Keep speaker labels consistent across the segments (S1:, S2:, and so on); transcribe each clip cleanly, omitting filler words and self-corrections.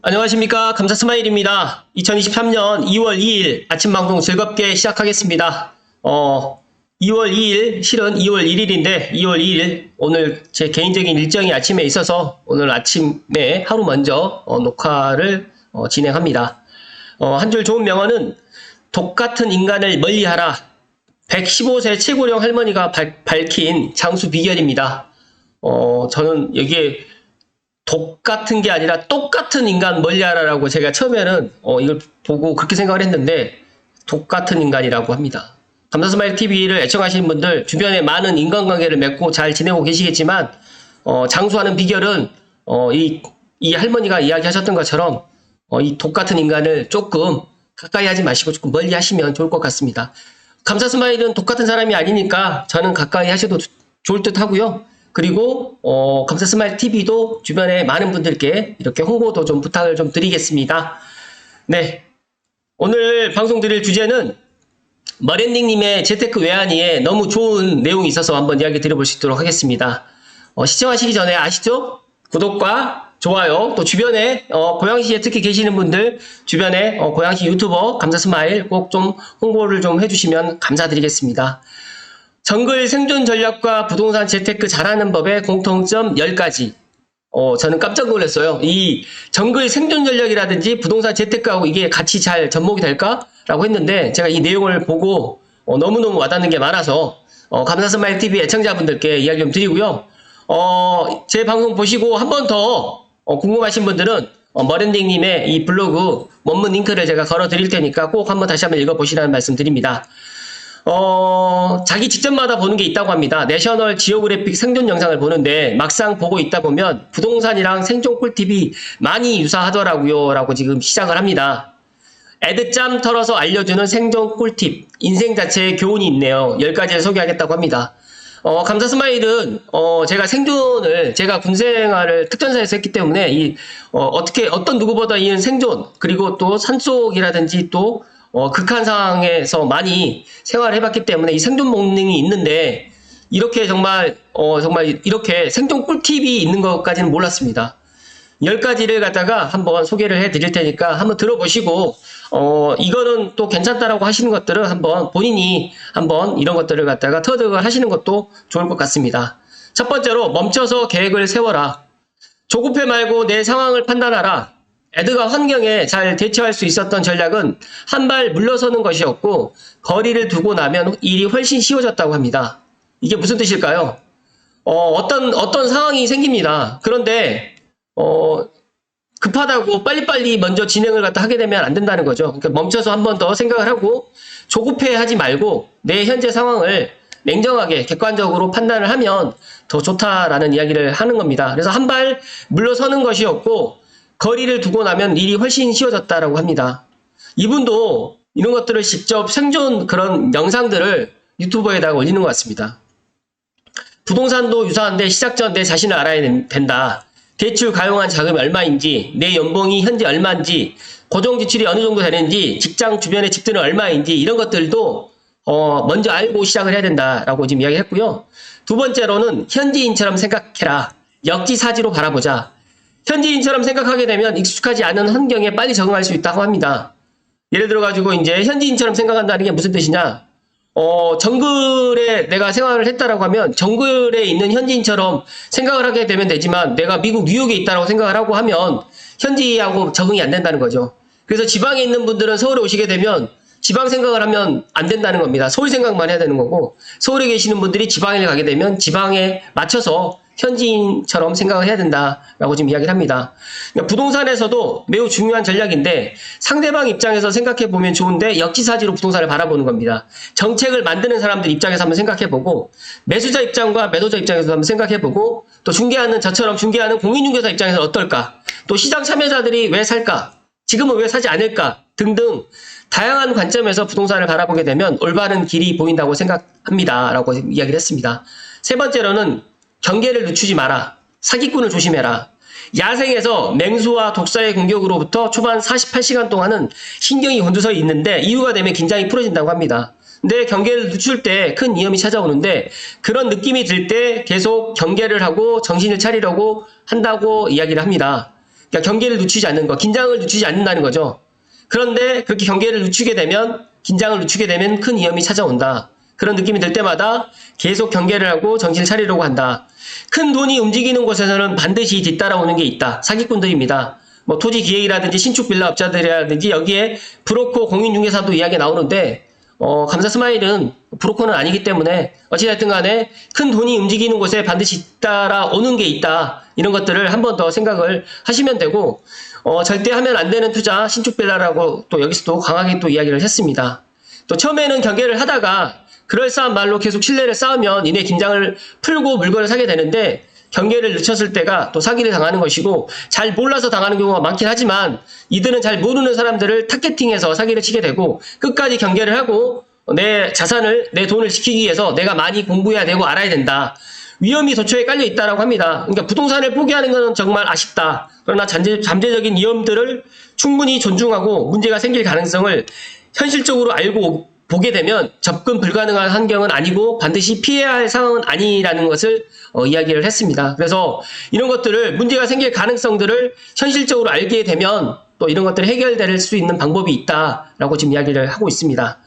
S1: 안녕하십니까. 감사스마일입니다. 2023년 2월 2일 아침 방송 즐겁게 시작하겠습니다. 2월 2일, 실은 2월 1일인데 2월 2일 오늘 제 개인적인 일정이 아침에 있어서 오늘 아침에 하루 먼저 녹화를 진행합니다. 한 줄 좋은 명언은 독 같은 인간을 멀리하라. 115세 최고령 할머니가 밝힌 장수 비결입니다. 저는 여기에 독 같은 게 아니라 똑같은 인간 멀리하라라고 제가 처음에는 이걸 보고 그렇게 생각을 했는데 독 같은 인간이라고 합니다. 감사스마일 TV를 애청하시는 분들 주변에 많은 인간관계를 맺고 잘 지내고 계시겠지만 장수하는 비결은 이 할머니가 이야기하셨던 것처럼 이 독 같은 인간을 조금 가까이 하지 마시고 조금 멀리 하시면 좋을 것 같습니다. 감사스마일은 독 같은 사람이 아니니까 저는 가까이 하셔도 좋을 듯 하고요. 그리고 감사스마일 TV도 주변에 많은 분들께 이렇게 홍보도 좀 부탁을 좀 드리겠습니다. 네, 오늘 방송 드릴 주제는 머랜딩님의 재테크 외환위에 너무 좋은 내용이 있어서 한번 이야기 드려볼 수 있도록 하겠습니다. 시청하시기 전에 아시죠? 구독과 좋아요, 또 주변에 고양시에 특히 계시는 분들 주변에 고양시 유튜버 감사스마일 꼭 좀 홍보를 좀 해주시면 감사드리겠습니다. 정글 생존 전략과 부동산 재테크 잘하는 법의 공통점 10가지. 저는 깜짝 놀랐어요. 이 정글 생존 전략이라든지 부동산 재테크하고 이게 같이 잘 접목이 될까라고 했는데 제가 이 내용을 보고 너무너무 와닿는 게 많아서 감사스마일 TV 애청자분들께 이야기 좀 드리고요. 제 방송 보시고 한 번 더 궁금하신 분들은 머랜딩님의 이 블로그 원문 링크를 제가 걸어 드릴 테니까 꼭 한번 다시 한번 읽어보시라는 말씀 드립니다. 자기 직전마다 보는 게 있다고 합니다. 내셔널 지오그래픽 생존 영상을 보는데 막상 보고 있다 보면 부동산이랑 생존 꿀팁이 많이 유사하더라고요 라고 지금 시작을 합니다. 애드짬 털어서 알려주는 생존 꿀팁, 인생 자체에 교훈이 있네요. 10가지를 소개하겠다고 합니다. 감사스마일은 제가 생존을 제가 군생활을 특전사에서 했기 때문에 어떤 누구보다 이 생존 그리고 또 산속이라든지 또 극한 상황에서 많이 생활을 해봤기 때문에 이 생존 본능이 있는데 이렇게 정말 이렇게 생존 꿀팁이 있는 것까지는 몰랐습니다. 10가지를 갖다가 한번 소개를 해 드릴 테니까 한번 들어보시고 이거는 또 괜찮다라고 하시는 것들은 한번 본인이 한번 이런 것들을 갖다가 터득을 하시는 것도 좋을 것 같습니다. 첫 번째로 멈춰서 계획을 세워라. 조급해 말고 내 상황을 판단하라. 애드가 환경에 잘 대처할 수 있었던 전략은 한 발 물러서는 것이었고 거리를 두고 나면 일이 훨씬 쉬워졌다고 합니다. 이게 무슨 뜻일까요? 어떤 상황이 생깁니다. 그런데 급하다고 빨리빨리 먼저 진행을 갖다 하게 되면 안 된다는 거죠. 그러니까 멈춰서 한 번 더 생각을 하고 조급해 하지 말고 내 현재 상황을 냉정하게 객관적으로 판단을 하면 더 좋다라는 이야기를 하는 겁니다. 그래서 한 발 물러서는 것이었고 거리를 두고 나면 일이 훨씬 쉬워졌다라고 합니다. 이분도 이런 것들을 직접 생존 그런 영상들을 유튜버에다가 올리는 것 같습니다. 부동산도 유사한데 시작 전 내 자신을 알아야 된다. 대출 가용한 자금이 얼마인지, 내 연봉이 현재 얼마인지, 고정 지출이 어느 정도 되는지, 직장 주변의 집들은 얼마인지 이런 것들도 먼저 알고 시작을 해야 된다라고 지금 이야기했고요. 두 번째로는 현지인처럼 생각해라. 역지사지로 바라보자. 현지인처럼 생각하게 되면 익숙하지 않은 환경에 빨리 적응할 수 있다고 합니다. 예를 들어가지고 이제 현지인처럼 생각한다는 게 무슨 뜻이냐? 정글에 내가 생활을 했다라고 하면 정글에 있는 현지인처럼 생각을 하게 되면 되지만 내가 미국 뉴욕에 있다라고 생각을 하고 하면 현지하고 적응이 안 된다는 거죠. 그래서 지방에 있는 분들은 서울에 오시게 되면 지방 생각을 하면 안 된다는 겁니다. 서울 생각만 해야 되는 거고 서울에 계시는 분들이 지방에 가게 되면 지방에 맞춰서 현지인처럼 생각을 해야 된다라고 지금 이야기를 합니다. 그러니까 부동산에서도 매우 중요한 전략인데 상대방 입장에서 생각해 보면 좋은데 역지사지로 부동산을 바라보는 겁니다. 정책을 만드는 사람들 입장에서 한번 생각해 보고 매수자 입장과 매도자 입장에서 한번 생각해 보고 또 저처럼 중개하는 공인중개사 입장에서 어떨까? 또 시장 참여자들이 왜 살까? 지금은 왜 사지 않을까? 등등 다양한 관점에서 부동산을 바라보게 되면 올바른 길이 보인다고 생각합니다. 라고 이야기를 했습니다. 세 번째로는 경계를 늦추지 마라. 사기꾼을 조심해라. 야생에서 맹수와 독사의 공격으로부터 초반 48시간 동안은 신경이 곤두서 있는데 이후가 되면 긴장이 풀어진다고 합니다. 근데 경계를 늦출 때 큰 위험이 찾아오는데 그런 느낌이 들 때 계속 경계를 하고 정신을 차리려고 한다고 이야기를 합니다. 그러니까 경계를 늦추지 않는 거, 긴장을 늦추지 않는다는 거죠. 그런데 그렇게 경계를 늦추게 되면, 긴장을 늦추게 되면 큰 위험이 찾아온다. 그런 느낌이 들 때마다 계속 경계를 하고 정신을 차리려고 한다. 큰 돈이 움직이는 곳에서는 반드시 뒤따라오는 게 있다. 사기꾼들입니다. 뭐 토지 기획이라든지 신축 빌라 업자들이라든지 여기에 브로커 공인중개사도 이야기 나오는데 감사 스마일은 브로커는 아니기 때문에 어찌됐든 간에 큰 돈이 움직이는 곳에 반드시 따라오는 게 있다. 이런 것들을 한 번 더 생각을 하시면 되고 절대 하면 안 되는 투자 신축빌라라고 또 여기서도 강하게 또 이야기를 했습니다. 또 처음에는 경계를 하다가 그럴싸한 말로 계속 신뢰를 쌓으면 이내 긴장을 풀고 물건을 사게 되는데 경계를 늦췄을 때가 또 사기를 당하는 것이고 잘 몰라서 당하는 경우가 많긴 하지만 이들은 잘 모르는 사람들을 타겟팅해서 사기를 치게 되고 끝까지 경계를 하고 내 자산을, 내 돈을 지키기 위해서 내가 많이 공부해야 되고 알아야 된다. 위험이 도처에 깔려 있다라고 합니다. 그러니까 부동산을 포기하는 것은 정말 아쉽다. 그러나 잠재적인 위험들을 충분히 존중하고 문제가 생길 가능성을 현실적으로 알고 보게 되면 접근 불가능한 환경은 아니고 반드시 피해야 할 상황은 아니라는 것을 이야기를 했습니다. 그래서 이런 것들을 문제가 생길 가능성들을 현실적으로 알게 되면 또 이런 것들이 해결될 수 있는 방법이 있다라고 지금 이야기를 하고 있습니다.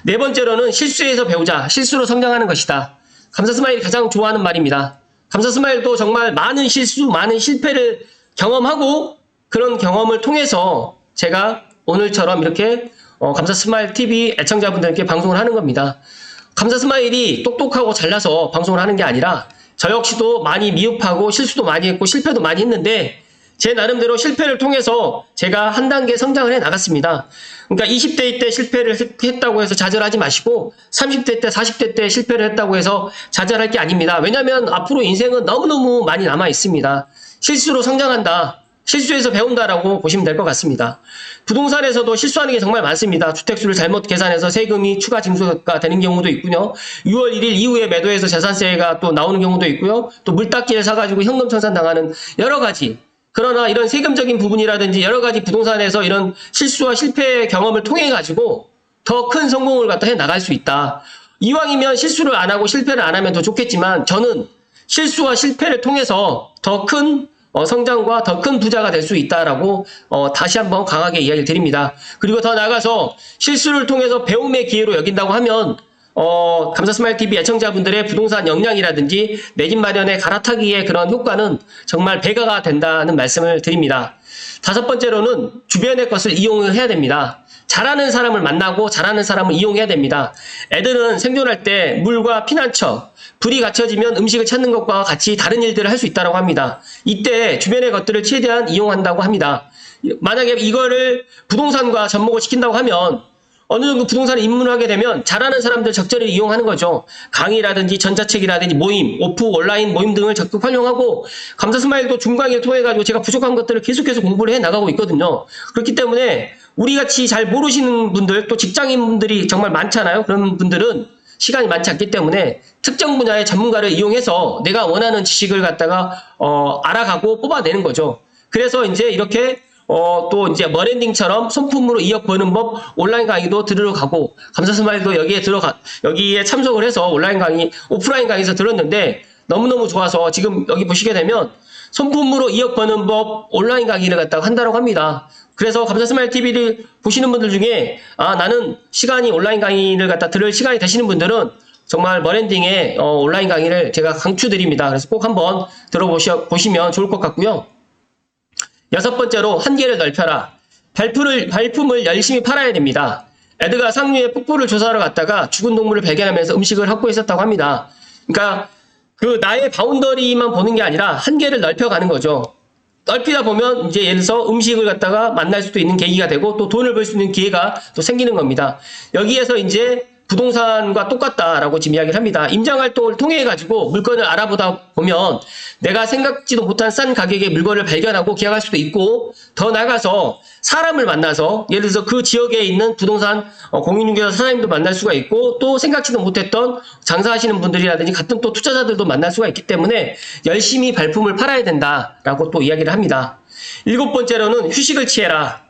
S1: 네 번째로는 실수에서 배우자, 실수로 성장하는 것이다. 감사 스마일이 가장 좋아하는 말입니다. 감사 스마일도 정말 많은 실수, 많은 실패를 경험하고 그런 경험을 통해서 제가 오늘처럼 이렇게 감사 스마일 TV 애청자분들께 방송을 하는 겁니다. 감사 스마일이 똑똑하고 잘나서 방송을 하는 게 아니라 저 역시도 많이 미흡하고 실수도 많이 했고 실패도 많이 했는데 제 나름대로 실패를 통해서 제가 한 단계 성장을 해 나갔습니다. 그러니까 20대 때 실패를 했다고 해서 좌절하지 마시고 30대 때 40대 때 실패를 했다고 해서 좌절할 게 아닙니다. 왜냐하면 앞으로 인생은 너무너무 많이 남아 있습니다. 실수로 성장한다. 실수에서 배운다라고 보시면 될 것 같습니다. 부동산에서도 실수하는 게 정말 많습니다. 주택수를 잘못 계산해서 세금이 추가 징수가 되는 경우도 있고요. 6월 1일 이후에 매도해서 재산세가 또 나오는 경우도 있고요. 또 물닦기를 사가지고 현금 청산당하는 여러 가지. 그러나 이런 세금적인 부분이라든지 여러 가지 부동산에서 이런 실수와 실패 경험을 통해 가지고 더 큰 성공을 갖다 해 나갈 수 있다. 이왕이면 실수를 안 하고 실패를 안 하면 더 좋겠지만 저는 실수와 실패를 통해서 더 큰 성장과 더 큰 부자가 될 수 있다라고 다시 한번 강하게 이야기를 드립니다. 그리고 더 나아가서 실수를 통해서 배움의 기회로 여긴다고 하면 감사 스마일 TV 애청자분들의 부동산 역량이라든지 내 집 마련에 갈아타기의 그런 효과는 정말 배가가 된다는 말씀을 드립니다. 다섯 번째로는 주변의 것을 이용을 해야 됩니다. 잘하는 사람을 만나고 잘하는 사람을 이용해야 됩니다. 애들은 생존할 때 물과 피난처, 불이 갖춰지면 음식을 찾는 것과 같이 다른 일들을 할 수 있다고 합니다. 이때 주변의 것들을 최대한 이용한다고 합니다. 만약에 이거를 부동산과 접목을 시킨다고 하면 어느 정도 부동산에 입문을 하게 되면 잘하는 사람들 적절히 이용하는 거죠. 강의라든지 전자책이라든지 모임, 오프, 온라인 모임 등을 적극 활용하고 감사 스마일도 중강의를 통해 가지고 제가 부족한 것들을 계속해서 공부를 해 나가고 있거든요. 그렇기 때문에 우리 같이 잘 모르시는 분들 또 직장인분들이 정말 많잖아요. 그런 분들은 시간이 많지 않기 때문에 특정 분야의 전문가를 이용해서 내가 원하는 지식을 갖다가 알아가고 뽑아내는 거죠. 그래서 이제 이렇게 또 이제 머랜딩처럼 손품으로 2억 버는 법 온라인 강의도 들으러 가고 감사 스마일도 여기에 참석을 해서 온라인 강의, 오프라인 강의에서 들었는데 너무너무 좋아서 지금 여기 보시게 되면 손품으로 2억 버는 법 온라인 강의를 갖다가 한다고 합니다. 그래서 감사 스마일 TV를 보시는 분들 중에 나는 시간이 온라인 강의를 갖다 들을 시간이 되시는 분들은 정말 머랜딩의 온라인 강의를 제가 강추드립니다. 그래서 꼭 한번 들어보시면 좋을 것 같고요. 여섯 번째로 한계를 넓혀라. 발품을 열심히 팔아야 됩니다. 에드가 상류의 폭포를 조사하러 갔다가 죽은 동물을 발견하면서 음식을 확보했었다고 합니다. 그러니까 그 나의 바운더리만 보는 게 아니라 한계를 넓혀가는 거죠. 넓히다 보면 이제 예를 들어서 음식을 갖다가 만날 수도 있는 계기가 되고 또 돈을 벌 수 있는 기회가 또 생기는 겁니다. 여기에서 이제 부동산과 똑같다라고 지금 이야기를 합니다. 임장활동을 통해 가지고 물건을 알아보다 보면 내가 생각지도 못한 싼 가격의 물건을 발견하고 계약할 수도 있고 더 나아가서 사람을 만나서 예를 들어서 그 지역에 있는 부동산 공인중개사 사장님도 만날 수가 있고 또 생각지도 못했던 장사하시는 분들이라든지 같은 또 투자자들도 만날 수가 있기 때문에 열심히 발품을 팔아야 된다라고 또 이야기를 합니다. 일곱 번째로는 휴식을 취해라.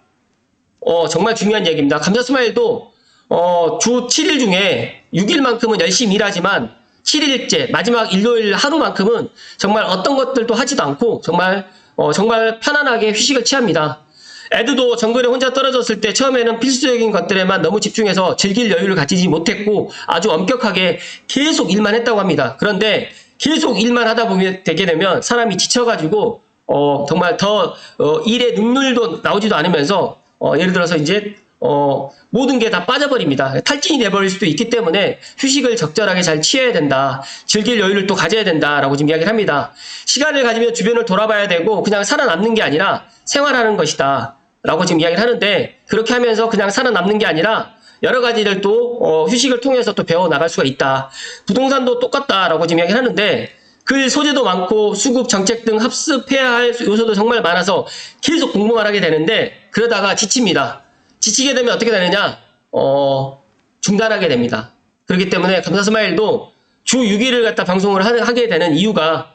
S1: 정말 중요한 얘기입니다. 감사 스마일도 주 7일 중에 6일만큼은 열심히 일하지만 7일째 마지막 일요일 하루만큼은 정말 어떤 것들도 하지도 않고 정말 정말 편안하게 휴식을 취합니다. 애들도 정글에 혼자 떨어졌을 때 처음에는 필수적인 것들에만 너무 집중해서 즐길 여유를 가지지 못했고 아주 엄격하게 계속 일만 했다고 합니다. 그런데 계속 일만 하다 보면 되게 되면 사람이 지쳐가지고 정말 더 일의 능률도 나오지도 않으면서 예를 들어서 이제 모든 게 다 빠져버립니다. 탈진이 돼버릴 수도 있기 때문에 휴식을 적절하게 잘 취해야 된다. 즐길 여유를 또 가져야 된다라고 지금 이야기를 합니다. 시간을 가지면 주변을 돌아봐야 되고 그냥 살아남는 게 아니라 생활하는 것이다. 라고 지금 이야기를 하는데 그렇게 하면서 그냥 살아남는 게 아니라 여러 가지를 또 휴식을 통해서 또 배워나갈 수가 있다. 부동산도 똑같다라고 지금 이야기를 하는데 그 소재도 많고 수급, 정책 등 합습해야 할 요소도 정말 많아서 계속 공부만 하게 되는데 그러다가 지칩니다. 지치게 되면 어떻게 되느냐? 중단하게 됩니다. 그렇기 때문에 감사스마일도 주 6일을 갖다 방송을 하게 되는 이유가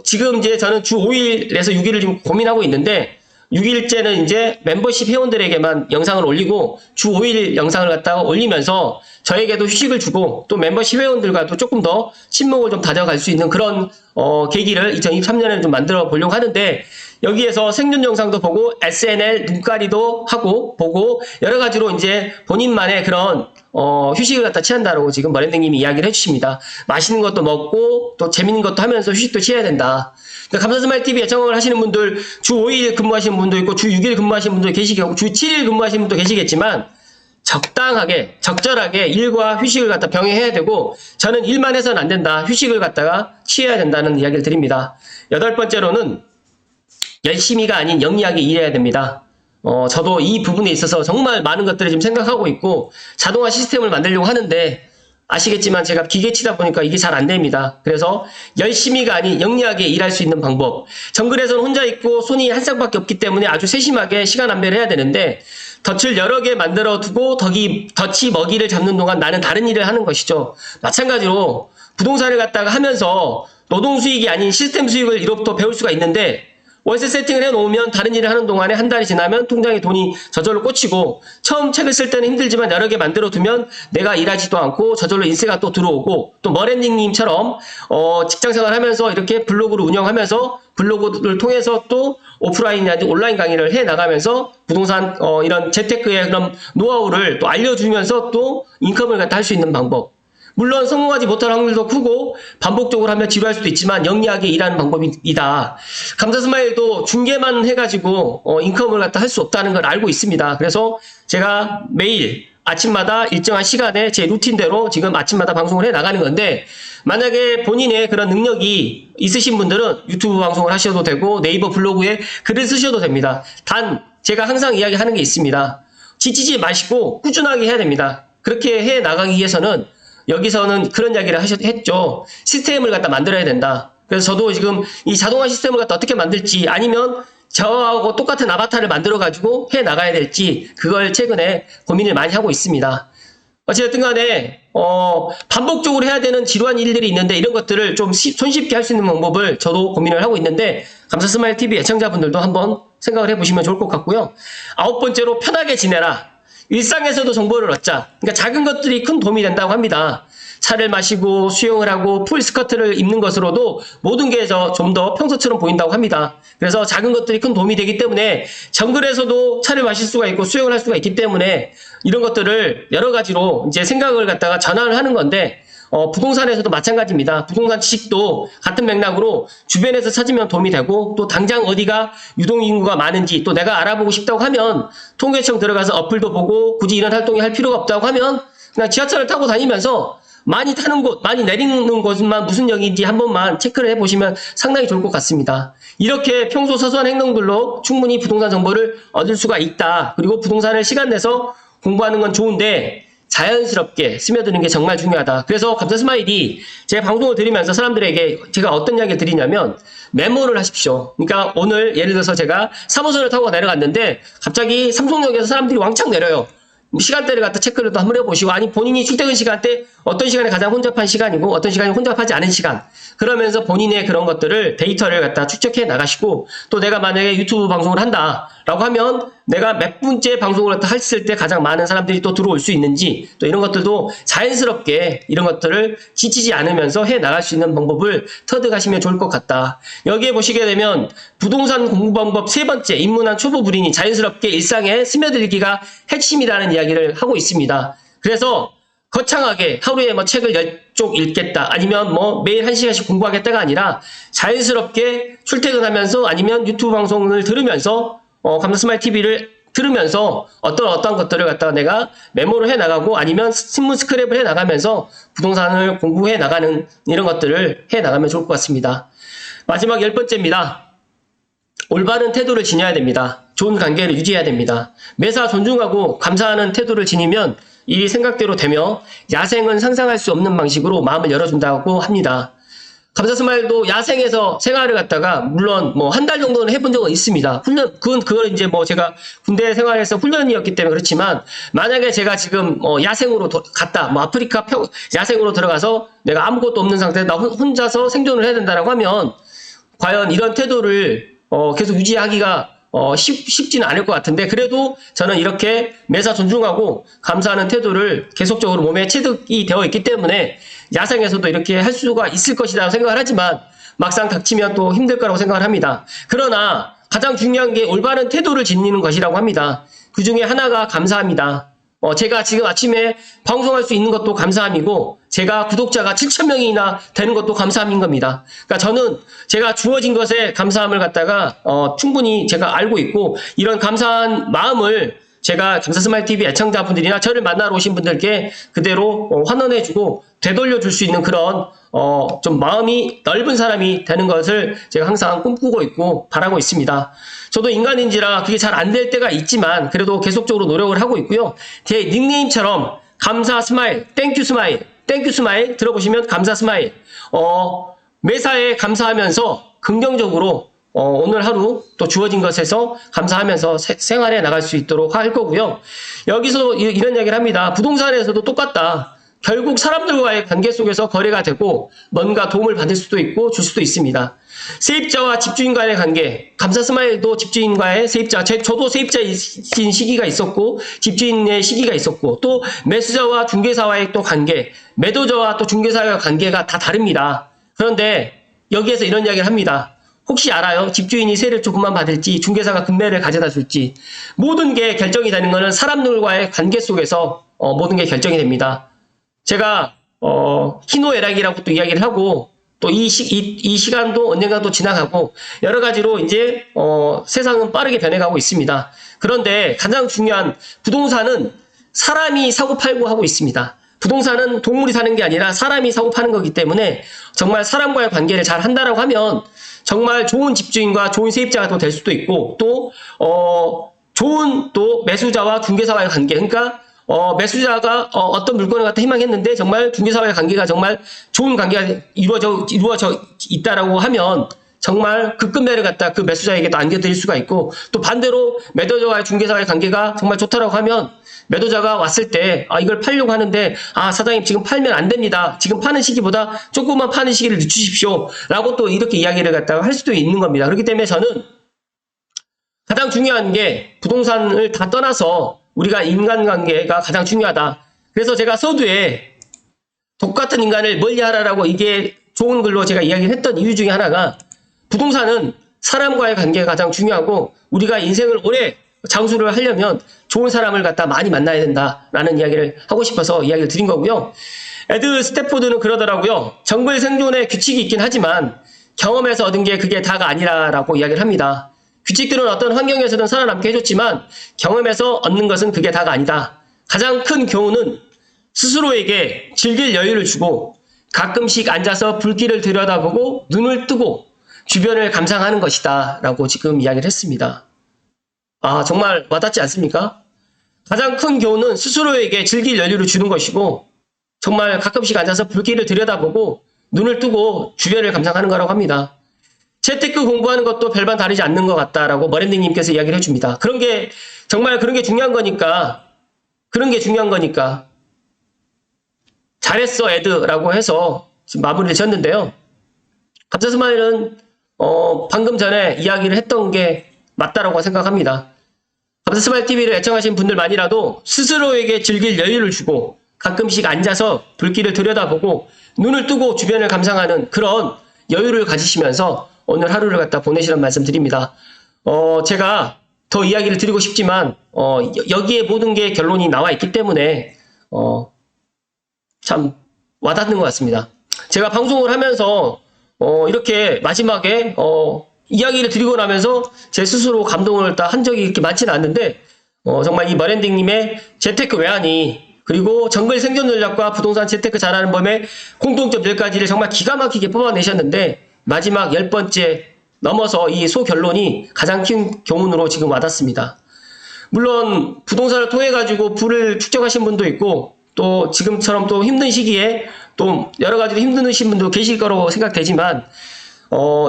S1: 지금 이제 저는 주 5일에서 6일을 지금 고민하고 있는데 6일째는 이제 멤버십 회원들에게만 영상을 올리고 주 5일 영상을 갖다가 올리면서 저에게도 휴식을 주고 또 멤버십 회원들과도 조금 더 친목을 좀 다져갈 수 있는 그런 계기를 2023년에 좀 만들어 보려고 하는데 여기에서 생존 영상도 보고 SNL 눈가리도 하고 보고 여러 가지로 이제 본인만의 그런 휴식을 갖다 취한다라고 지금 머랜드님이 이야기를 해주십니다. 맛있는 것도 먹고 또 재밌는 것도 하면서 휴식도 취해야 된다. 그러니까 감사스마일TV 애청을 하시는 분들 주 5일 근무하시는 분도 있고 주 6일 근무하시는 분도 계시겠고 주 7일 근무하시는 분도 계시겠지만 적당하게 적절하게 일과 휴식을 갖다 병행해야 되고 저는 일만 해서는 안 된다. 휴식을 갖다가 취해야 된다는 이야기를 드립니다. 8번째로는 열심히가 아닌 영리하게 일해야 됩니다. 저도 이 부분에 있어서 정말 많은 것들을 지금 생각하고 있고 자동화 시스템을 만들려고 하는데 아시겠지만 제가 기계치다 보니까 이게 잘 안 됩니다. 그래서 열심히가 아닌 영리하게 일할 수 있는 방법. 정글에서는 혼자 있고 손이 한 쌍밖에 없기 때문에 아주 세심하게 시간 안배를 해야 되는데 덫을 여러 개 만들어 두고 덫이 먹이를 잡는 동안 나는 다른 일을 하는 것이죠. 마찬가지로 부동산을 갖다가 하면서 노동 수익이 아닌 시스템 수익을 이로부터 배울 수가 있는데 월세 세팅을 해놓으면 다른 일을 하는 동안에 한 달이 지나면 통장에 돈이 저절로 꽂히고 처음 책을 쓸 때는 힘들지만 여러 개 만들어 두면 내가 일하지도 않고 저절로 인세가 또 들어오고 또 머랜딩님처럼 직장생활 하면서 이렇게 블로그를 운영하면서 블로그를 통해서 또 오프라인이 아니라 온라인 강의를 해 나가면서 부동산 이런 재테크의 그런 노하우를 또 알려주면서 또 인컴을 갖다 할 수 있는 방법. 물론 성공하지 못할 확률도 크고 반복적으로 하면 지루할 수도 있지만 영리하게 일하는 방법이다. 감사스마일도 중개만 해가지고 인컴을 갖다 할 수 없다는 걸 알고 있습니다. 그래서 제가 매일 아침마다 일정한 시간에 제 루틴대로 지금 아침마다 방송을 해 나가는 건데 만약에 본인의 그런 능력이 있으신 분들은 유튜브 방송을 하셔도 되고 네이버 블로그에 글을 쓰셔도 됩니다. 단 제가 항상 이야기하는 게 있습니다. 지치지 마시고 꾸준하게 해야 됩니다. 그렇게 해 나가기 위해서는 여기서는 그런 이야기를 했죠. 시스템을 갖다 만들어야 된다. 그래서 저도 지금 이 자동화 시스템을 갖다 어떻게 만들지 아니면 저하고 똑같은 아바타를 만들어가지고 해 나가야 될지 그걸 최근에 고민을 많이 하고 있습니다. 어쨌든 간에 반복적으로 해야 되는 지루한 일들이 있는데 이런 것들을 좀 손쉽게 할 수 있는 방법을 저도 고민을 하고 있는데 감사스마일TV 애청자분들도 한번 생각을 해보시면 좋을 것 같고요. 9번째로 편하게 지내라. 일상에서도 정보를 얻자. 그러니까 작은 것들이 큰 도움이 된다고 합니다. 차를 마시고 수영을 하고 풀스커트를 입는 것으로도 모든 게 좀 더 평소처럼 보인다고 합니다. 그래서 작은 것들이 큰 도움이 되기 때문에 정글에서도 차를 마실 수가 있고 수영을 할 수가 있기 때문에 이런 것들을 여러 가지로 이제 생각을 갖다가 전환을 하는 건데 부동산에서도 마찬가지입니다. 부동산 지식도 같은 맥락으로 주변에서 찾으면 도움이 되고 또 당장 어디가 유동인구가 많은지 또 내가 알아보고 싶다고 하면 통계청 들어가서 어플도 보고 굳이 이런 활동이 할 필요가 없다고 하면 그냥 지하철을 타고 다니면서 많이 타는 곳, 많이 내리는 곳만 무슨 역인지 한 번만 체크를 해보시면 상당히 좋을 것 같습니다. 이렇게 평소 사소한 행동들로 충분히 부동산 정보를 얻을 수가 있다. 그리고 부동산을 시간 내서 공부하는 건 좋은데 자연스럽게 스며드는 게 정말 중요하다. 그래서 감사스마일이 제 방송을 들으면서 사람들에게 제가 어떤 이야기를 드리냐면 메모를 하십시오. 그러니까 오늘 예를 들어서 제가 3호선을 타고 내려갔는데 갑자기 삼성역에서 사람들이 왕창 내려요. 시간대를 갖다 체크를 또 한번 해보시고, 아니 본인이 출퇴근 시간대 어떤 시간에 가장 혼잡한 시간이고 어떤 시간이 혼잡하지 않은 시간, 그러면서 본인의 그런 것들을 데이터를 갖다 축적해 나가시고, 또 내가 만약에 유튜브 방송을 한다라고 하면 내가 몇 분째 방송을 갖다 했을 때 가장 많은 사람들이 또 들어올 수 있는지, 또 이런 것들도 자연스럽게 이런 것들을 지치지 않으면서 해 나갈 수 있는 방법을 터득하시면 좋을 것 같다. 여기에 보시게 되면 부동산 공부 방법 세 번째, 입문한 초보 불인이 자연스럽게 일상에 스며들기가 핵심이라는 이야기를 하고 있습니다. 그래서 거창하게 하루에 뭐 책을 10쪽 읽겠다, 아니면 뭐 매일 1시간씩 공부하겠다가 아니라 자연스럽게 출퇴근하면서 아니면 유튜브 방송을 들으면서 감사스마일 TV를 들으면서 어떤 것들을 갖다가 내가 메모를 해 나가고, 아니면 신문 스크랩을 해 나가면서 부동산을 공부해 나가는 이런 것들을 해 나가면 좋을 것 같습니다. 마지막 10번째입니다. 올바른 태도를 지녀야 됩니다. 좋은 관계를 유지해야 됩니다. 매사 존중하고 감사하는 태도를 지니면 이 생각대로 되며 야생은 상상할 수 없는 방식으로 마음을 열어준다고 합니다. 감사스마일도 야생에서 생활을 갖다가 물론 뭐 한 달 정도는 해본 적은 있습니다. 그걸 이제 뭐 제가 군대 생활에서 훈련이었기 때문에 그렇지만, 만약에 제가 지금 야생으로 갔다, 뭐 아프리카 야생으로 들어가서 내가 아무것도 없는 상태에 나 혼자서 생존을 해야 된다라고 하면 과연 이런 태도를 계속 유지하기가 쉽지는 않을 것 같은데, 그래도 저는 이렇게 매사 존중하고 감사하는 태도를 계속적으로 몸에 체득이 되어 있기 때문에 야생에서도 이렇게 할 수가 있을 것이라고 생각을 하지만, 막상 닥치면 또 힘들 거라고 생각을 합니다. 그러나 가장 중요한 게 올바른 태도를 지니는 것이라고 합니다. 그 중에 하나가 감사합니다. 제가 지금 아침에 방송할 수 있는 것도 감사함이고, 제가 구독자가 7,000명이나 되는 것도 감사함인 겁니다. 그러니까 저는 제가 주어진 것에 감사함을 갖다가 충분히 제가 알고 있고, 이런 감사한 마음을 제가 감사스마일 TV 애청자분들이나 저를 만나러 오신 분들께 그대로 환원해주고 되돌려줄 수 있는 그런 좀 마음이 넓은 사람이 되는 것을 제가 항상 꿈꾸고 있고 바라고 있습니다. 저도 인간인지라 그게 잘 안 될 때가 있지만 그래도 계속적으로 노력을 하고 있고요. 제 닉네임처럼 감사 스마일, 땡큐 스마일, 땡큐 스마일 들어보시면 감사 스마일. 매사에 감사하면서 긍정적으로 오늘 하루 또 주어진 것에서 감사하면서 생활해 나갈 수 있도록 할 거고요. 여기서 이런 이야기를 합니다. 부동산에서도 똑같다. 결국 사람들과의 관계 속에서 거래가 되고 뭔가 도움을 받을 수도 있고 줄 수도 있습니다. 세입자와 집주인과의 관계, 감사스마일도 집주인과의 세입자, 저도 세입자인 시기가 있었고 집주인의 시기가 있었고, 또 매수자와 중개사와의 또 관계, 매도자와 또 중개사와의 관계가 다 다릅니다. 그런데 여기에서 이런 이야기를 합니다. 혹시 알아요? 집주인이 세를 조금만 받을지 중개사가 금매를 가져다 줄지, 모든 게 결정이 되는 것은 사람들과의 관계 속에서 모든 게 결정이 됩니다. 제가 희노애락이라고 또 이야기를 하고, 또 이 시간도 언젠가 또 지나가고 여러 가지로 이제 세상은 빠르게 변해가고 있습니다. 그런데 가장 중요한, 부동산은 사람이 사고 팔고 하고 있습니다. 부동산은 동물이 사는 게 아니라 사람이 사고 파는 거기 때문에 정말 사람과의 관계를 잘 한다라고 하면 정말 좋은 집주인과 좋은 세입자가 또 될 수도 있고, 또 좋은 또 매수자와 중개사와의 관계, 그러니까 매수자가 어떤 물건을 갖다 희망했는데 정말 중개사와의 관계가 정말 좋은 관계가 이루어져 있다라고 하면 정말 그 금매를 갖다 그 매수자에게도 안겨드릴 수가 있고, 또 반대로 매도자와의 중개사와의 관계가 정말 좋다라고 하면 매도자가 왔을 때 이걸 팔려고 하는데 사장님 지금 팔면 안 됩니다. 지금 파는 시기보다 조금만 파는 시기를 늦추십시오. 라고 또 이렇게 이야기를 갖다가 할 수도 있는 겁니다. 그렇기 때문에 저는 가장 중요한 게 부동산을 다 떠나서 우리가 인간관계가 가장 중요하다. 그래서 제가 서두에 독같은 인간을 멀리하라라고 이게 좋은 글로 제가 이야기를 했던 이유 중에 하나가, 부동산은 사람과의 관계가 가장 중요하고 우리가 인생을 오래 장수를 하려면 좋은 사람을 갖다 많이 만나야 된다라는 이야기를 하고 싶어서 이야기를 드린 거고요. 에드 스태포드는 그러더라고요. 정글 생존에 규칙이 있긴 하지만 경험에서 얻은 게 그게 다가 아니라라고 이야기를 합니다. 규칙들은 어떤 환경에서든 살아남게 해줬지만 경험에서 얻는 것은 그게 다가 아니다. 가장 큰 교훈은 스스로에게 즐길 여유를 주고 가끔씩 앉아서 불길을 들여다보고 눈을 뜨고 주변을 감상하는 것이다 라고 지금 이야기를 했습니다. 정말 와닿지 않습니까? 가장 큰 교훈은 스스로에게 즐길 여유를 주는 것이고, 정말 가끔씩 앉아서 불길을 들여다보고 눈을 뜨고 주변을 감상하는 거라고 합니다. 재테크 공부하는 것도 별반 다르지 않는 것 같다라고 머랜딩님께서 이야기를 해줍니다. 그런 게 정말 그런 게 중요한 거니까 그런 게 중요한 거니까. 잘했어, 에드라고 해서 지금 마무리를 지었는데요. 감사스마일은 방금 전에 이야기를 했던 게 맞다라고 생각합니다. 감사스마일 TV를 애청하신 분들만이라도 스스로에게 즐길 여유를 주고 가끔씩 앉아서 불길을 들여다보고 눈을 뜨고 주변을 감상하는 그런 여유를 가지시면서 오늘 하루를 갖다 보내시라는 말씀 드립니다. 제가 더 이야기를 드리고 싶지만 여기에 모든 게 결론이 나와 있기 때문에 참 와닿는 것 같습니다. 제가 방송을 하면서 이렇게 마지막에 이야기를 드리고 나면서 제 스스로 감동을 다 한 적이 이렇게 많지는 않는데 정말 이 머랜딩님의 재테크 외환이 그리고 정글 생존 전략과 부동산 재테크 잘하는 법의 공통점 10가지를 정말 기가 막히게 뽑아내셨는데 마지막 10번째 넘어서 이 소결론이 가장 큰 교훈으로 지금 와닿습니다. 물론 부동산을 통해 가지고 부를 축적하신 분도 있고 또 지금처럼 또 힘든 시기에 또 여러 가지로 힘드신 분도 계실 거라고 생각되지만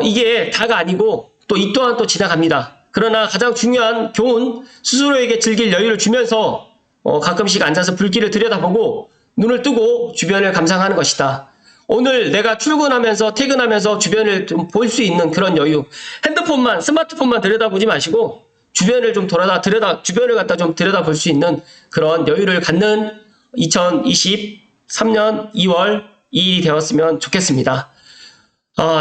S1: 이게 다가 아니고 또 이 또한 또 지나갑니다. 그러나 가장 중요한 교훈, 스스로에게 즐길 여유를 주면서 가끔씩 앉아서 불길을 들여다보고 눈을 뜨고 주변을 감상하는 것이다. 오늘 내가 출근하면서 퇴근하면서 주변을 좀 볼 수 있는 그런 여유. 핸드폰만, 스마트폰만 들여다보지 마시고 주변을 좀 주변을 갖다 좀 들여다볼 수 있는 그런 여유를 갖는 2023년 2월 2일이 되었으면 좋겠습니다.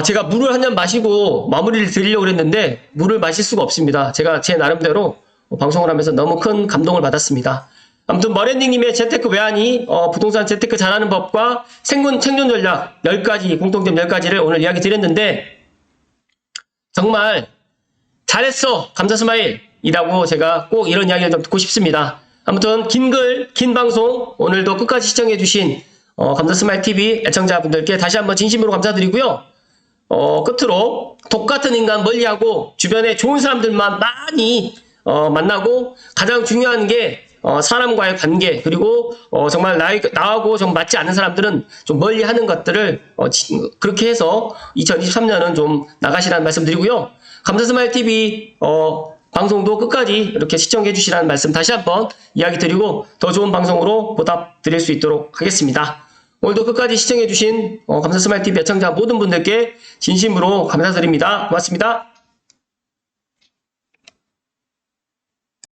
S1: 제가 물을 한 잔 마시고 마무리를 드리려고 했는데 물을 마실 수가 없습니다. 제가 제 나름대로 방송을 하면서 너무 큰 감동을 받았습니다. 아무튼 머랜딩님의 재테크 외환이 부동산 재테크 잘하는 법과 생존 전략 10가지 공통점 10가지를 오늘 이야기 드렸는데 정말 잘했어 감사스마일이라고 제가 꼭 이런 이야기를 좀 듣고 싶습니다. 아무튼 긴 방송 오늘도 끝까지 시청해주신 감사스마일TV 애청자분들께 다시 한번 진심으로 감사드리고요. 끝으로 독같은 인간 멀리하고 주변에 좋은 사람들만 많이 만나고 가장 중요한 게 사람과의 관계 그리고 정말 나하고 좀 맞지 않는 사람들은 좀 멀리하는 것들을 그렇게 해서 2023년은 좀 나가시라는 말씀 드리고요. 감사스마일TV 방송도 끝까지 이렇게 시청해 주시라는 말씀 다시 한번 이야기 드리고 더 좋은 방송으로 보답 드릴 수 있도록 하겠습니다. 오늘도 끝까지 시청해 주신 감사스마일TV 애청자 모든 분들께 진심으로 감사드립니다. 고맙습니다.